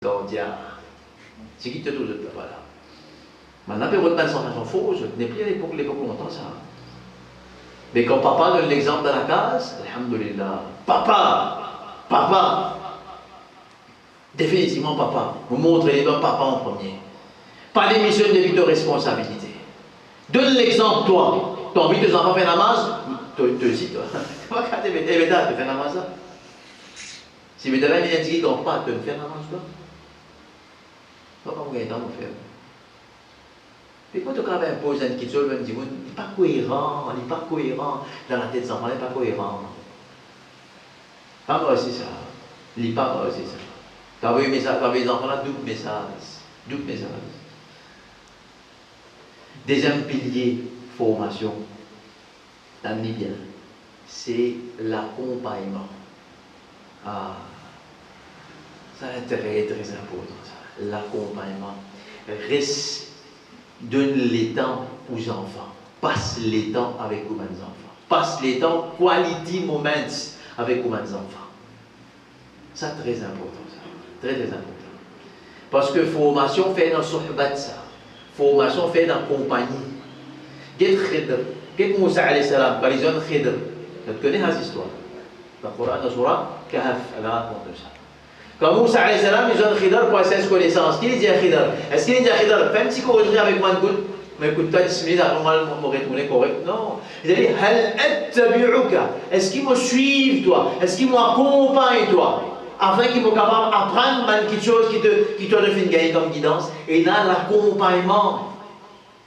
Gaudia. C'est qui te tout là, voilà. Maintenant, on a une sensation fausse, ce n'est plus à l'époque longtemps ça. Mais quand papa donne l'exemple dans la case, alhamdoulilah, papa, définitivement papa, vous montrez papa en premier. Pas d'émission de responsabilité. Donne l'exemple, toi. Tu as envie de tes enfants faire namaz, te dis, toi. Tu vas garder, mais tu fais namaz là. Si vous avez une dit qu'on pas, tu fais namaz toi. Pas vous gagnez dans mon frère. Et quand tu imposes un petit seul, il n'est pas cohérent, dans la tête des enfants, il n'est pas cohérent. Pas moi aussi ça. Il n'est pas moi aussi ça. Tu as vu les enfants là, double message. Deuxième pilier, formation, t'amenez bien, c'est l'accompagnement. Ah, ça est très important ça. L'accompagnement. Donne les temps aux enfants. Passe les temps avec vos enfants. Passe les temps, quality moments avec vos enfants. Ça très important ça. Très important. Parce que formation fait dans sohbat ça. Formation fait dans compagnie. Get Moussa alayhi salam, quand ils ont Khidr. Tu connais cette histoire. Dans le Coran, dans la Surah, Kahf, elle raconte ça. Quand Moussa alayhi salam, ils ont Khidr pour essayer de connaissance. Qui dit Khidr? Est-ce qu'il dit Khidr? Fais un petit corrigé avec moi, mais écoute, toi, tu m'as retourné correct. Non. Il a dit, Hal attabi'uka. Est-ce qu'ils me suivent, toi? Est-ce qu'ils m'accompagnent, toi? Afin qu'ils soient capables d'apprendre quelque chose qui te fait gagner comme guidance. Et dans l'accompagnement,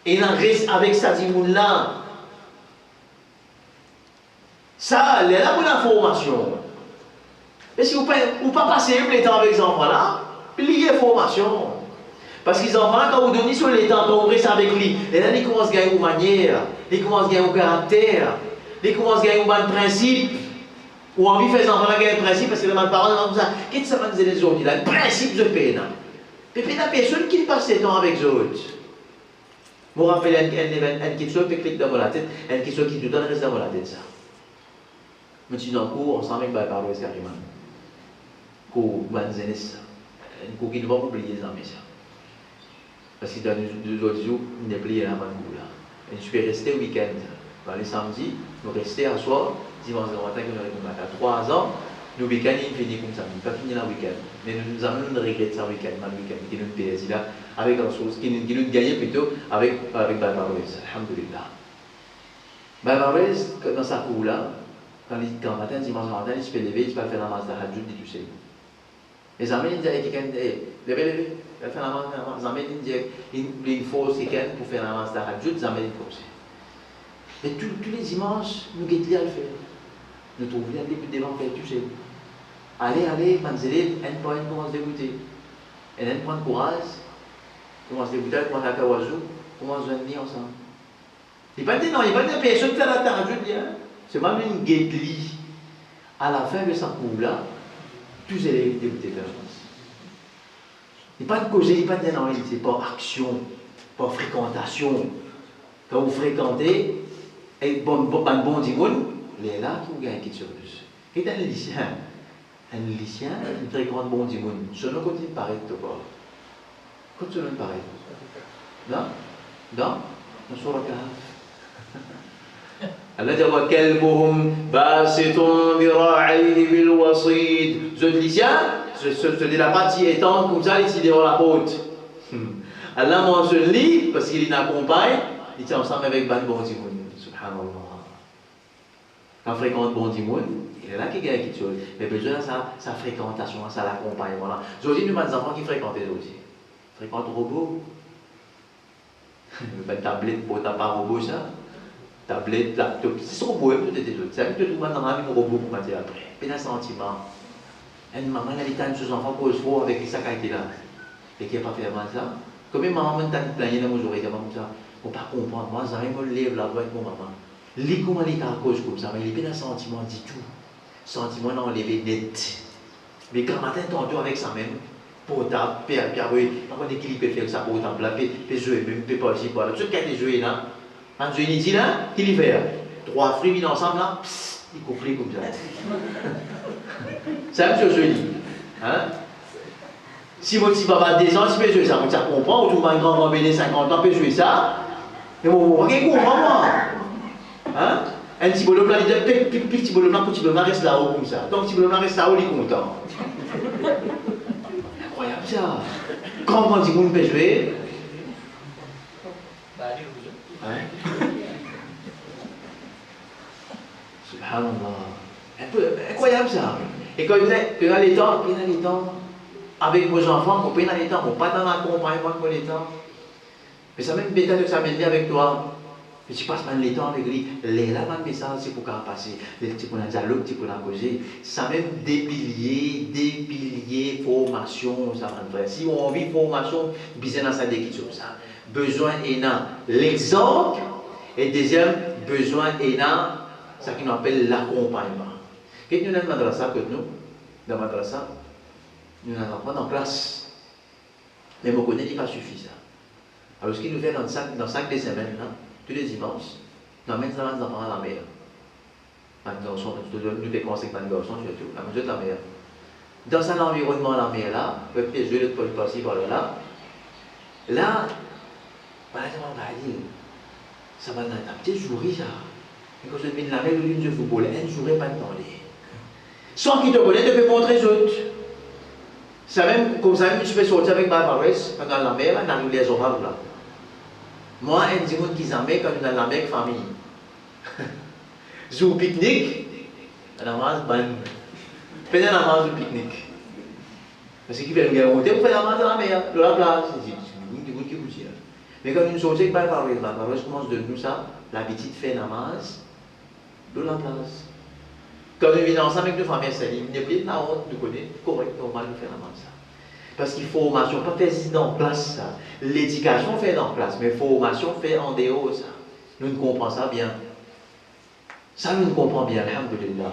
et dans reste avec sa dimoun-là. Ça, c'est là pour la formation. Et si vous ne pas passer le temps avec les enfants-là, liez formation. Parce que les enfants, quand vous donnez sur les temps, quand vous restez avec lui, et là, ils commencent à gagner une manière, ils commencent à gagner un caractère, ils commencent à gagner un principe. Ou envie de faire les enfants gagner un principe, parce que les parents disent ça. Qu'est-ce que ça va dire les autres? Il a un principe de paix. Mais la personne qui passe ses temps avec les autres. Je me rappelle une question qui clique dans la tête, une question qui te donne reste dans la tête. Ça. Je me suis dit en cours, ensemble avec Baïparo et Skariman. Cours, Banzenis. Un cours qui ne va pas oublier les amis. Parce que dans les autres jours, il n'y a plus rien à Bangoula. Et je suis resté au week-end. Dans les samedis, je suis resté à soir, dimanche matin, que nous avons 3 ans. Le week-end, il finit comme ça. Il ne pas fini le week-end. Mais nous avons une regrette ça week-end, qui nous paye là, avec la chose, qui nous gagne plutôt avec Baïparo. Alhamdulillah. Baïparo, dans sa cour là, quand matin, dimanche matin, il se fait lever, il se fait faire la masse de Hajjud, tu sais. Les amis, ils disent quelqu'un, levez, il fait la masse, les amis, ils disent une force quelqu'un pour faire la masse de Hajjud, les amis, ils forcent. Mais tous les dimanches, nous guettons à le faire. Nous trouvons un début de devant faire, tu sais. Allez, Manzélé, un point, commence à dégoûter. Et un point de courage, commence à dégoûter, commence à Kawazou, commence à venir ensemble. Il n'y a pas de personne qui fait la Hajjud, c'est même une guette-lit. À la fin de sa cour-là, tous les élèves débutent de la chance. Il n'y a pas de cause, il n'y a pas de non, c'est pas action, pas fréquentation. Quand vous fréquentez, et bon dimoun, il est là qui vous gagne quelque chose. Qui est un lycéen? Un lycéen, il fréquente bon dimoun. Selon quand il paraît de quoi? Quand selon il paraît? Non? Sur la cave. Allah dit wa kalbuhum basitun dhira'ayhi bil wasid. Ce lycéen, ce de la partie étendre comme ça, il est devant la côte. Allah mentionne lui parce qu'il l'accompagne, il est ensemble avec Ban Bon Dimoun. Subhanallah. Quand fréquente Bon Dimoun, il est là qui gagne quelque chose. Mais besoin de sa fréquentation, ça l'accompagne. Voilà. Aujourd'hui, nous avons des enfants qui fréquentent aussi. Fréquentent robot. Une tablette pour ta part robot, ça. Tablette, laptop, c'est robot, tout est autres. Ça veut dire que tout le monde a un robot pour dire après. Puis un sentiment. Une maman, elle a ses enfants pour se voir avec sa qui là. Et qui n'a pas fait mal ça. Comme une maman, elle a plaigné dans mes oreilles comme ça. Pour ne pas comprendre. Moi, j'arrive à me lever là avec mon maman. Les comment les cause comme ça, mais il y a un sentiment du tout. Sentiment d'enlever net. Mais quand matin, tantôt avec sa même. Portable, puis oui, par contre, l'équilibre peut faire ça portable là, puis jouer, même peut pas aussi. Voilà, tout ce qui a été joué là. Quand je dis là, qu'il y fait 3 fruits mis ensemble là, il coupe comme ça. C'est un peu joli. Hein? Si mon petit papa a 10 ans, si peut jouer ça, on comprend, ou tout le monde grand béné 50 ans peut jouer ça. Mais on va comprendre moi. Hein? Un petit bonhomme là, il dit, petit bonhomme là, petit bonhomme reste là-haut comme ça. Donc petit bonhomme reste là-haut, il est content. Incroyable ça. Comment dit qu'on peut jouer? Hein? Subhanallah. Incroyable ça. Et quand il y a les temps, avec vos enfants, on peut dans les temps, on pas dans l'accompagnement pour les temps. Mais ça même bêta de s'amener avec toi. Mais tu passes pas les temps avec lui. Les là, le message, c'est pour qu'on passer. C'est pour un dialogue, c'est pour la causer. Ça même des piliers, formation, ça va faire. Si on vit formation, besoin dans ça d'équipe ça. Besoin énorme. L'exemple. Et deuxième, besoin énorme, ce qu'on appelle l'accompagnement. Qu'est-ce que nous avons dans ça que nous, dans la madrasa, nous n'avons pas en classe. Mais on connaît qu'il n'est pas suffisant. Alors, ce qu'il nous fait dans 5 des semaines, là, tous les dimanches, nous amène ça les enfants à la mer. Un garçon, nous devons conseiller un garçon, surtout, la mesure de la mer. Dans cet environnement, la mer là, le pied de l'autre passer par là. Là, par exemple, on va dire, ça va être un petit jour, ça. Et quand je mets la mer, je vais football, un jour, pas de temps. Sans qu'il te connaisse, tu peux montrer les autres. Ça même, comme ça, je peux sortir avec ma paroisse, quand dans la mer, on arrive les orages là. Moi, un des gens qui s'en met quand on est dans la mer, famille. Zou pique-nique, on a mangé ban. Pendant la mangé du pique-nique. Parce qu'il fait une monter pour faire la manger dans la mer, de la place. C'est des gens qui vous disent. Mais quand on sort avec ma paroisse commence de nous ça, l'habitude de faire la manger de la place. Quand on vient ensemble avec nos familles, ça dit, il n'y a plus de la honte, nous connaissons correct, normal de faire la manger ça. Parce qu'il faut formation, pas faire dans place ça. L'éducation fait dans place, mais formation fait en dehors ça. Nous ne comprenons ça bien. Ça, nous ne comprenons bien, alhamdoulilah.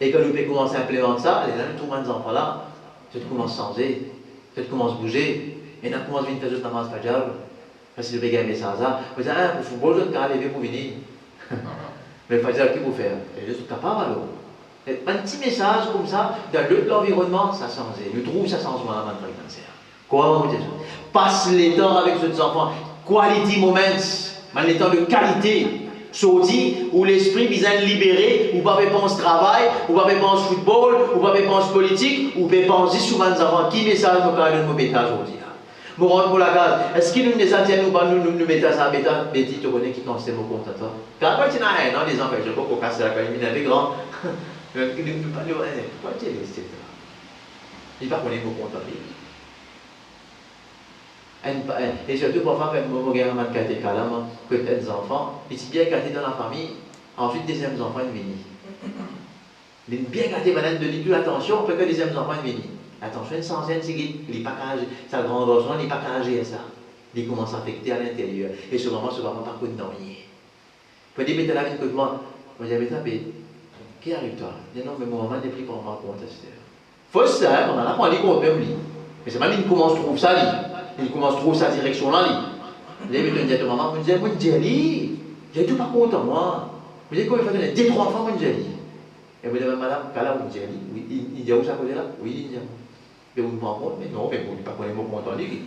Et quand nous pouvons commencer à implémenter ça, les gens, tous les enfants là, ça commence à changer, ça commence à bouger. Et on commence à venir faire juste la masse fajr. Parce que le bégaye ça, vous dites, ah, pour le football, je ne peux pas lever pour venir. Mais le fajr, qui vous faire? Et je suis capable alors. Un petit message comme ça, dans l'environnement, ça change. Nous trouvons ça changement dans notre cancer. Quoi, vous dites? Passe les temps avec vos enfants. Quality moments, les temps de qualité. Sorti où l'esprit vient libérer, ou pas penser travail, ou pas penser football, ou pas penser politique, ou pas penser souvent nos enfants. Qui message nous parle de nos bêtas aujourd'hui? Nous rentrons pour la case. Est-ce qu'il nous message nous mettons ça à bêta? Betty, tu connais qui conseille mon compte à toi? Car quand tu as un an, les enfants, je ne peux pas casser la caille, il est grand. Pourquoi tu es resté là? Il ne va pas connaître vos comptes à lui. Et surtout, parfois, quand vous regardez un cas de des enfants, ils sont bien gâtés dans la famille, ensuite, deuxième enfant, ils viennent. Ils sont bien gâtés, madame, de dire attention, après que deuxième enfant, ils viennent. Attention, une centaine, il n'est pas carré, sa grande garçon, il n'est pas carré à ça. Il commence à affecter à l'intérieur. Et ce moment, par contre, non, il faut dire, mettez la vie de moi. Moi, j'avais tapé. Qui arrive-toi? Je dis non, mais mon maman n'est plus pour m'en compte. Faut ça, on a appris à compte même lui. Mais c'est pas lui qui commence à trouver ça, lui. Il commence à trouver sa direction là, lui. Il dit à maman, je dis, moi, je dis, j'ai tout par contre, moi. Je dis, comment il fait? 2-3 fois, moi, je dis. Et vous dites, madame, Kala, vous dites, oui, il dit où ça côté là? Oui, il dit. Mais vous ne m'en compte, mais non, mais vous ne pas connaître mon compte en lui.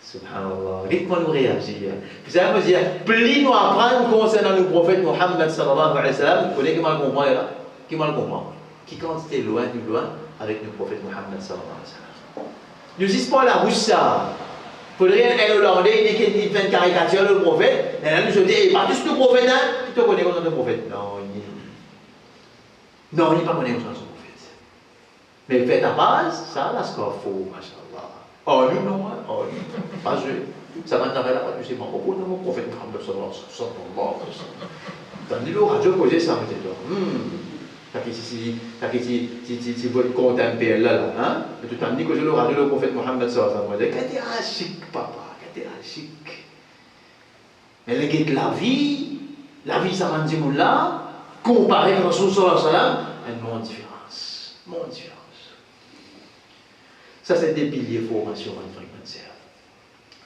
Subhanallah. Dites-moi nous réagir. Vous savez, vous dire, plus nous apprendre concernant le prophète Mohammed sallallahu alayhi wa sallam, vous connaissez qui mal comprend là? Qui mal comprend? Qui quand c'était loin avec le prophète Mohammed sallallahu alayhi wa sallam. Nous disons pas la bouche ça. Il faudrait un Hollandais qui fait une caricature le prophète, et là nous se dit, pas juste le prophète, hein? Tu te connais comme le prophète? Non, il n'est pas connu comme le prophète. Mais le fait à base, ça, là, c'est faux, machallah. Oh, lui, non, oh, lui, pas je. Ça va t'arrêter là, tu sais, mon propos, non, mon prophète, Mohammed sallallahu alayhi wa sallam. T'as dit, le radio posé ça, mais si vous contempler là, hein? Et tu t'as dit que je le radio le prophète Mohammed sallallahu alayhi wa sallam. Qu'est-ce que chic, papa, qu'est-ce que chic. Mais la vie, ça m'a dit, là, comparé à Rasul sallallahu alayhi wa sallam, une grande différence. Grande différence. Ça, c'est des piliers de formation en fréquence.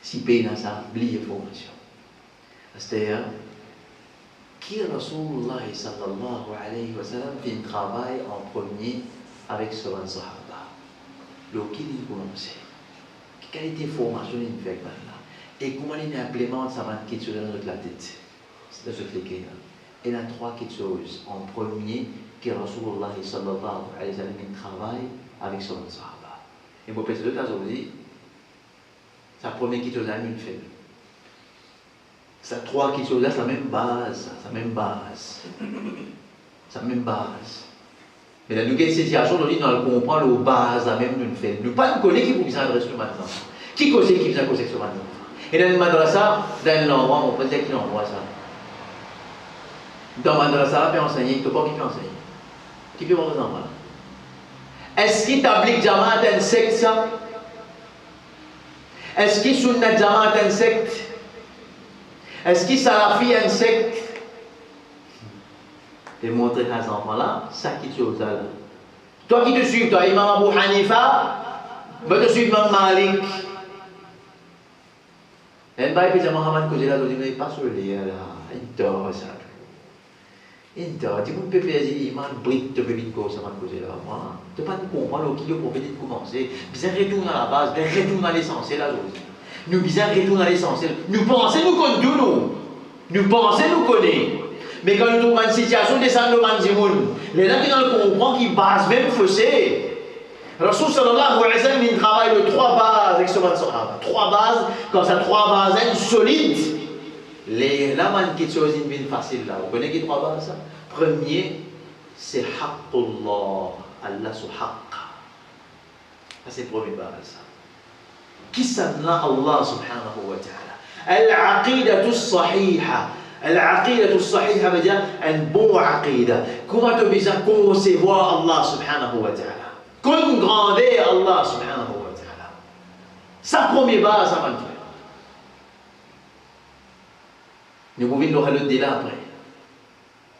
Si pays dans ça, piliers de formation. C'est-à-dire, qui Rasulullah sallallahu alayhi wa sallam fait un travail en premier avec ce Sahaba. Le qui il commence. Quelle était la formation qu'il fait là? Et comment il implémente ça qui est dans notre tête? C'est dans cette légué. Il y a trois choses. En premier, que Rasulullah sallallahu alayhi wa sallam travaille avec son Sahaba. Et pour passer deux tas aujourd'hui, sa première chose à une fait. Sa trois choses là, c'est la même base, sa même base. Sa même base. Mais là, nous avons une situation aujourd'hui, nous comprenons la base, la même nous fait. Nous ne connaissons pas qui vous adresse le matin. Qui connaît qui vous adresse ce matin? Et dans le madrasa, dans l'endroit, on peut dire qui l'envoie ça. Dans le madrasa, on peut enseigner, il ne faut pas qui peut enseigner. Qui peut vous envoyer? Est-ce qu'il t'applique Jamaat un secte ça? Est-ce qu'il Sunnat Jamaat un secte? Est-ce qu'il Salafi un secte? Et montrer à ces enfants-là, ça qui te chose là. Toi qui te suis, toi, Imam Abu Hanifa, tu te suis Imam Malik. Et puis, il y a Mohamed Kozela, il dit, pas sur les là, il dort ça. Il dort, tu peux faire des imams, briques, tu peux vite quoi, ça va causer là. Tu ne peux pas comprendre ce qu'il y a pour venir commencer. Bien retourner à la base, bien retourner à l'essentiel là aujourd'hui. Nous bien retourner à l'essentiel. Nous pensons nous connaissons nous. Nous pensons nous connaissons. Mais quand nous trouvons une situation de descendre le manzimoun, les gens qui comprennent qui base même fossé. Rasul sallallahu alayhi wa sallam, il travaille de trois bases avec ce Sahaba. Trois bases, quand ça trois bases solides. Les laman qui sont une facile là. Vous connaissez qui trois bases ça? Premier, c'est haqqullah. Allah sur haqq. Ça c'est la première base. Qui s'anna Allah subhanahu wa ta'ala. Al-aqidatu sahiha. Al-aqidatu sahiha veut dire un bon aqida. Comment tu veux concevoir Allah subhanahu wa ta'ala? Congrandez Allah subhanahu wa ta'ala. Sa première base, ça va le faire. Nous pouvons nous regarder là après.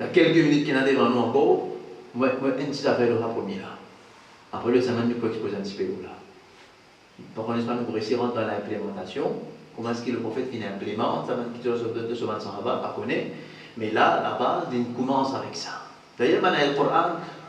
Il y a quelques minutes qui sont devant nous encore. Moi, une petite affaire de la première. Après le semaine, nous pouvons exposer un petit peu là. Par contre, nous pouvons essayer de rentrer dans l'implémentation. Comment est-ce que le prophète implémente ça de ce Sahaba, pas connaît. Mais là, la base, il commence avec ça. D'ailleurs, dans le Coran,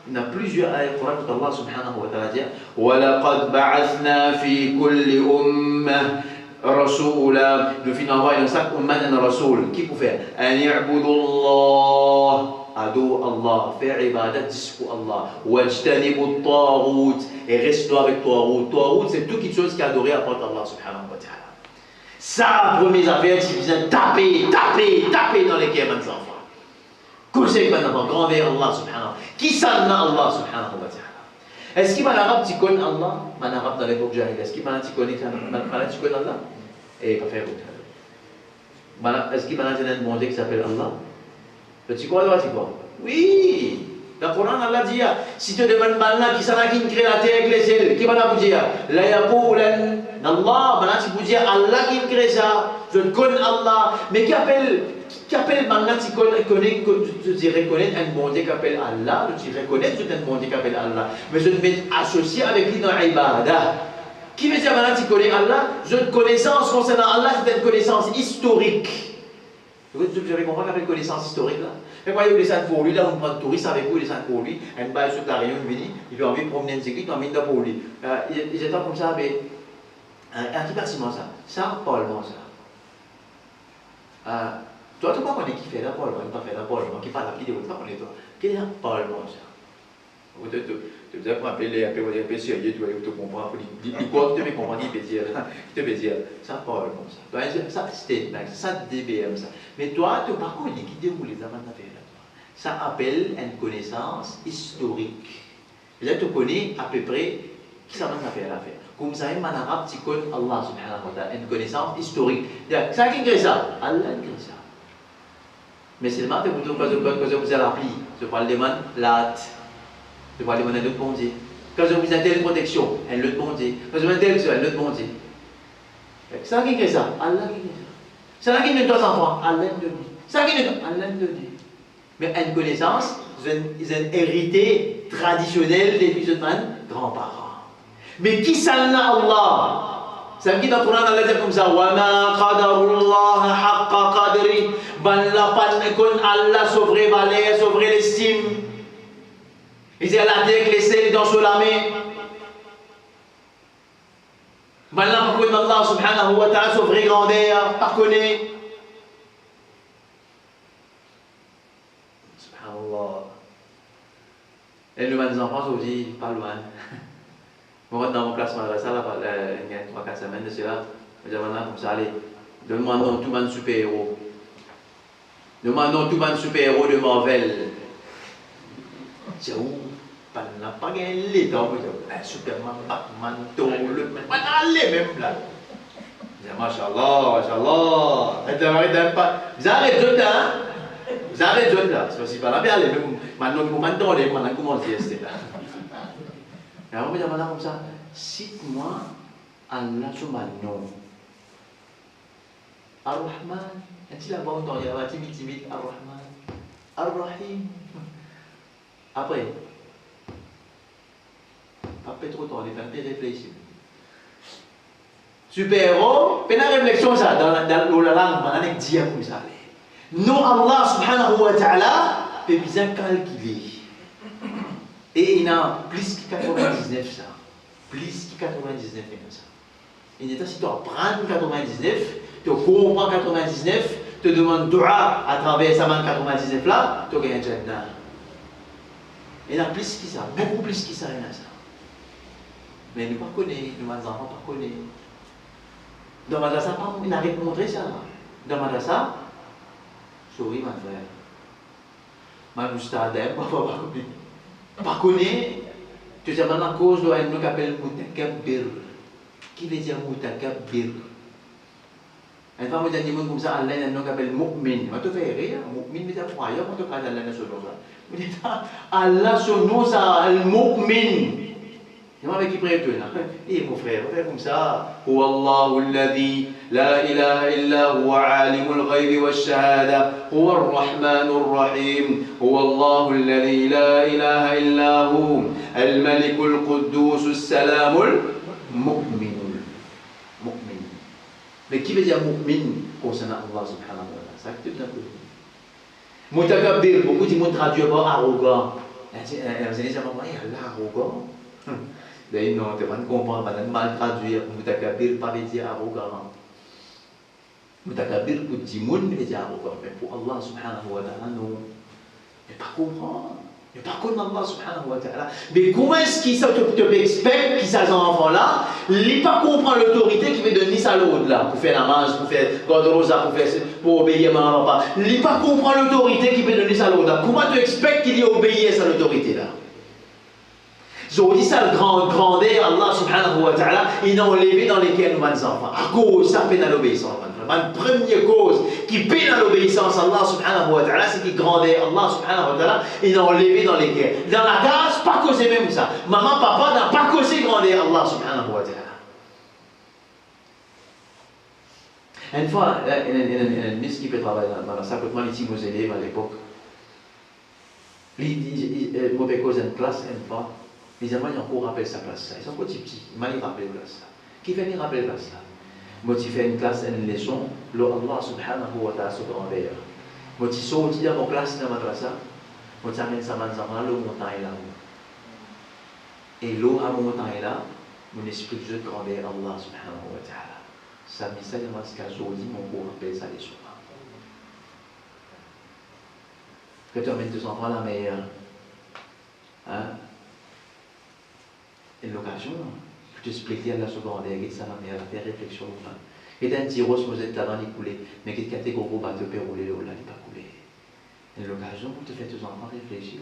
il y a plusieurs ayats du Coran où Allah subhanahu wa ta'ala dit وَلَقَدْ بَعَثْنَا فِي كُلِّ أُمَّةٍ رَسُولًا. Nous finissons envoyer dans chaque umma un rasoul. Qui peut faire? أَنْ يَعْبُدُوا اللَّهَ. Adore Allah, faire ibadat pour Allah. وَاجْتَنِبُوا الطَّاغُوتِ. Et reste avec Taghut. Taghut, c'est toute chose qui est adorée à part Allah subhanahu wa ta'ala. Ça, première affaire, c'est besoin de taper dans les cœurs des enfants. Conseil que maintenant, grand vers Allah subhanahu wa ta'ala. Qui s'en a Allah subhanahu wa ta'ala? Est-ce qu'il y a un arabe qui connaît Allah? Un arabe dans l'époque jahil. Est-ce qu'il y a un arabe qui connaît Allah? Eh, pas faire autre. Est-ce qu'il y a un bon Dieu qui s'appelle Allah? Tu crois ou tu crois? Oui! Dans le Coran, Allah dit, si tu demandes maintenant qui s'en a qui crée la terre avec les ciels, qui va vous dire? La yaqoulan Allah, maintenant tu peux dire Allah qui crée ça, je connais Allah, mais qui appelle maintenant tu connais, tu reconnais un bon Dieu qui appelle Allah, tu reconnais un bon Dieu qui appelle Allah, mais je te mets associé avec lui dans l'ibada. Qui veut dire maintenant tu connais Allah? Une connaissance concernant Allah, c'est une connaissance historique. Vous avez compris qu'appelle connaissance historique là? Mais quand il descend pour lui, là on prend un touriste avec vous, il descend pour lui, un bail sur la réunion, il a envie de promener une sécurité, il a envie de pour lui. Ils étaient comme ça, mais un petit bâtiment ça. Ça, Parlement ça. Toi, tu ne connais pas qui fait la Parlement, qui fait la Parlement, qui parle la vidéo, tu ne connais pas. Qui est un Parlement ça? Tu veux dire, appeler un peu sérieux, tu vas comprendre. Il quoi, tu veux comprendre, il peut dire, ça Parlement ça. Ça, c'est ça, DBM ça. Mais toi, tu ne connais pas qui déroule les affaires là. Ça appelle une connaissance historique. Et là, tu connais à peu près qui ça va faire l'affaire. Comme ça, en arabe, tu connais Allah subhanahu wa ta'ala, une connaissance historique. Ça qui crée ça? Allah crée ça. Mais seulement, tu peux vous l'appli. Je parle de man, l'at. Je parle de man, l'autre bon Dieu. Quand je vous ai telle protection, un autre bon Dieu. Quand je vous ai telle chose, un autre bon Dieu. Ça qui crée ça? Allah qui crée ça. Ça qui crée trois enfants? Allah de Dieu. Ça qui crée Allah de Dieu. Mais une connaissance, ils ont hérité traditionnel des grands-parents. Mais qui s'en a Allah? Ça veut dire dans le Coran, Allah dit comme ça, وَمَا قَدَرُ اللَّهَ حَقَّ قَدْرِ. Ben la panne qu'on Allah sauverait valeur, sauverait l'estime. Ils disent la terre que les selles dans la main. Maintenant, pour que Allah subhanahu wa ta'ala soit vrai grandeur, par connaître. Subhanallah. Et le des enfants aussi, pas loin. Moi, dans mon classe madrasa, il y a 3-4 semaines de cela, je dis maintenant, comme ça, allez, demandons tout le monde super-héros. Demandons tout le monde super-héros de Marvel. C'est où? N'a pas gagné l'état, Superman, Batman, Thor, le même, allez même là. Machallah, machallah. Vous arrêtez de là, vous arrêtez de là. C'est aussi pas la bien, maintenant, les maintenant, comment dire, c'est là. Et alors, on va dire comme ça, cite-moi Allah sur ma nom. Ar-Rahman, est-il là-bas, on y a timide, Ar-Rahman, Ar-Rahim. Après, pas trop tard, les femmes réfléchir. Super-héros, mais la réflexion, ça, dans la langue, on a un dire comme ça. Non, Allah subhanahu wa ta'ala, peut bien calculer. Et il y a plus que 99 ça. Plus que 99 comme ça. Il est si tu apprends 99, tu comprends 99, tu demandes dua à travers ça 99 là, tu gagnes un jannah. Il y a plus que ça, beaucoup plus que ça, il y a ça. Mais nous ne connaissons pas, nous enfants ne connaissent pas. Dans Madrasa, il n'a rien montré ça. Dans Madrasa, souris ma frère. Ma moustadem, pas connaître. Tu sais maintenant cause de un nom qui appelle Mutakabbir. Qui veut dire Mutakabbir? Une fois, je dis comme ça, Allah a un nom qui appelle Mu'min. Je te fais rire, Mu'min, mais tu es croyant, je te parle d'Allah dans son nom. Je dis, Allah, son nom, c'est Al-Mu'min. Et moi, avec qui prie toi, et mon frère, on fait comme ça. Huwa Allahu alladhi la ilaha illa huwa alimul ghaybi wash shahada huwa ar-rahmanur rahim. Huwa Allahu alladhi la ilaha illa hu al-malikul quddus as-salamul mu'minul. Mu'min. Mais qui veut dire mu'min concernant Allah subhanahu wa ta'ala? Ça que tout un peu. Mutakabbir, beaucoup de monde traduit par arrogant. Vous allez dire, Allah arrogant. D'ailleurs, non, tu vas comprendre, mal traduire, Mutakabir, pas veut dire arrogant. Mutakabir, pour Dimoun, veut dire arrogant. Mais pour Allah subhanahu wa ta'ala, non. Ne pas comprendre. Ne pas connaître Allah subhanahu wa ta'ala. Mais comment est-ce qu'il te expecte que ces enfants-là, ils ne pas comprendre l'autorité qui veut donner ça à l'autre là, pour faire la manche, pour faire Godrosa, pour obéir à maman, papa. Ils ne pas comprendre l'autorité qui veut donner ça à l'autre là. Comment tu expectes qu'il y obéisse à l'autorité là? J'ai dit ça, le grandeur, Allah subhanahu wa ta'ala, il a enlevé dans lesquels nous avons enfants. À cause, ça peine à l'obéissance. La première cause qui peine à l'obéissance à Allah subhanahu wa ta'ala, c'est qu'il grandeur, Allah subhanahu wa ta'ala, il a enlevé dans lesquels. Dans la case, pas causé même ça. Maman, papa n'a pas causé grandeur Allah subhanahu wa ta'ala. Une fois, il y a une miss qui peut travailler dans ça, quand les petits élèves à l'époque, il m'a fait causer une classe une fois. Les amants, ils ont encore rappelé sa classe. Ils sont encore petits. Ils m'ont rappelé la classe. Qui fait rappeler la classe? Moi, tu fais une classe, une leçon, le Allah subhanahu wa ta'ala se grand-père. Moi, tu sortis dans mon classe dans ma classe. Moi, tu amènes ça dans l'eau montagne là. Et l'eau à montagne là, mon esprit de grand-père Allah subhanahu wa ta'ala. Ça, mais ça, il m'a dit qu'à sortir, mon cours rappelle sa leçon. Que tu amènes tes enfants à la meilleure. Hein? Et l'occasion, pour t'expliquer à la secondaire, et ça m'a fait réflexion. Et d'un tiros, vous êtes là dans les coulées, mais quelle catégorie va te faire rouler là, il n'est pas coulé. Et l'occasion pour te faire tes enfants réfléchir.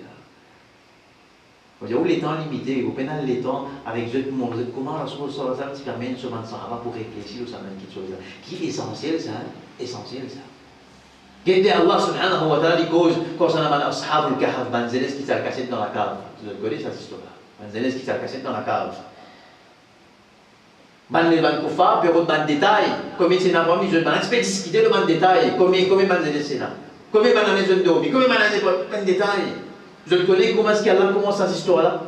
Vous dire où les temps limités, vous pénal les temps avec eux, comment la chose sort ça, qui permet une semaine sans avoir pour réfléchir aux semaines qui sont là. Qui est essentiel ça? Essentiel ça. Qu'est-ce que Allah subhanahu wa ta'ala dit cause concernant les ashab al-kahf, Manzeles qui s'est caché dans la cave. Vous connaissez cette histoire-là? Manzeles qui s'est caché dans la cave. Les Koufa, puis dans le détail, combien c'est dans la mise, on peut discuter le détail, combien Manzeles c'est là, combien Manzeles c'est là, combien Manzeles c'est dans le détail. Je connais comment est-ce qu'Allah commence cette histoire-là.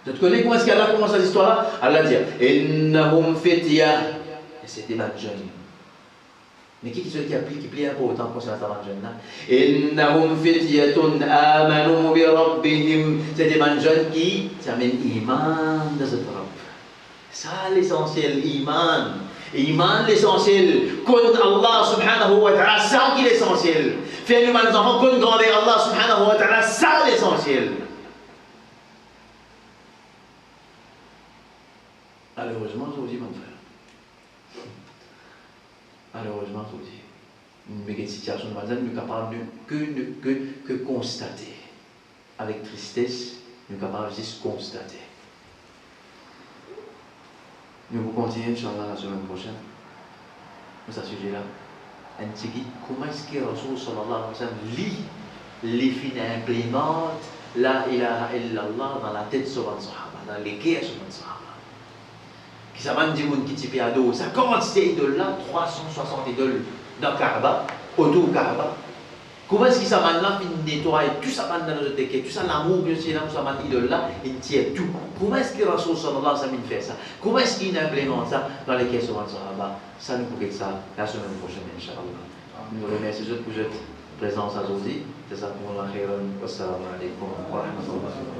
Je connais comment est-ce qu'Allah commence cette histoire-là. Allah dit, Innahum fitya, et c'était ma jeune. Mais qui est-ce qui applique, qui plie important concernant la jeune? Innahum fityatun amanu bi rabbihim. C'est des jeunes qui amènent iman dans cette Rabb. Ça l'essentiel, iman. Iman l'essentiel. Connaître Allah subhanahu wa ta'ala, ça qui est l'essentiel. Faire nous les enfants connaître Allah subhanahu wa ta'ala, ça l'essentiel. Malheureusement, je vous dis, mon frère. Malheureusement, je vous dis. Une situation de nous sommes capables que constater. Avec tristesse, nous sommes capables juste constater. Nous vous continuons, Inch'Allah, la semaine prochaine. Pour ce sujet-là. Comment est-ce que Rasul sallallahu alayhi wa sallam lit les fins implémente la ilaha illallah dans la tête de son sahaba, dans les cœurs de son sahaba. Qui s'amène du monde qui t'y à dos, 50 idoles là, 360 idoles dans Kaaba, autour de Kaaba. Comment est-ce qu'il s'amène là, il nettoie tout ça dans notre tête, tout ça l'amour que c'est là, tout ça dans l'idole là, il tient tout. Comment est-ce que Rasul sallallahu alayhi wa sallam fait ça? Comment est-ce qu'il implémente ça dans les cœurs de son sahaba? Ça nous pourrait ça la semaine prochaine, Inch'Allah. Nous remercions pour votre présence aujourd'hui. Jazakumullah khairan. Wassalamu alaikum wa rahmatullahi wa barakatuh.